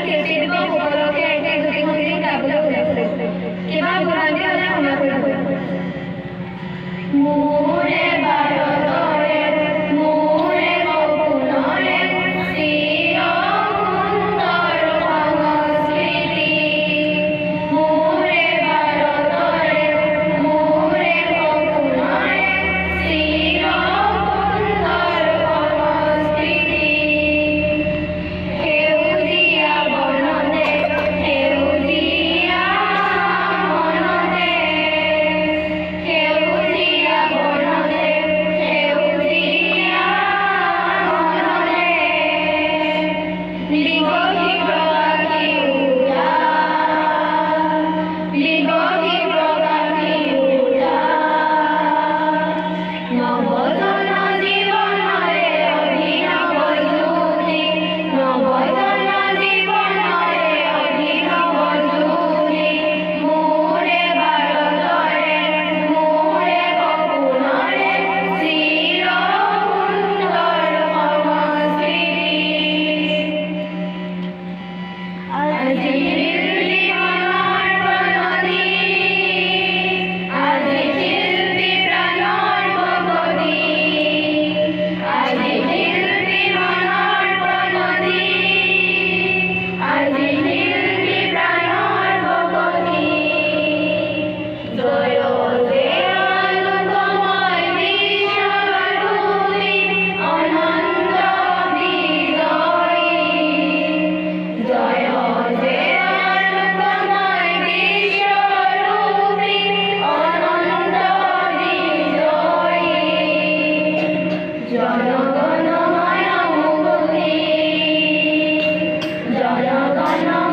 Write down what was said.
শিল্পীৰ উপলক্ষে এটি দুটি সংগীত গাবলৈ ওলাইছে কিবা ভ্ৰান্তি হ'লে ক্ষমা কৰিব মোৰে ভাৰতৰে মোৰে সপোনৰে চিৰ সুন্দৰ সংস্কৃতি মোৰে ভাৰতৰে মোৰে সপোনৰে চিৰ সুন্দৰ সংস্কৃতি সেউজীয়া বনতে সেউজীয়া বনতে সেউজীয়া বনতে সেউজীয়া বনতে বিগতি প্ৰকাশী উদ্যান বিগতি প্ৰকাশী উদ্যান নৱজন জীৱনৰে অভিনৱ জ্যোতি নৱজন জীৱনৰে অভিনৱ জ্যোতি মোৰে ভাৰতৰে মোৰে সপোনৰে চিৰ সুন্দৰ সংস্কৃতি আজি শিল্পী মনৰ প্ৰণতি আজি শিল্পী প্ৰাণৰ ভগতি আজি শিল্পী মনৰ প্ৰণতি আজি শিল্পী প্ৰাণৰ ভগতি জয় জয় আলোকময় বিশ্বৰূপী অনন্ত বিজয়ী জয় জয় আলোকময় বিশ্বৰূপী অনন্ত বিজয়ী জনগণ মন মুক্তি জনগণ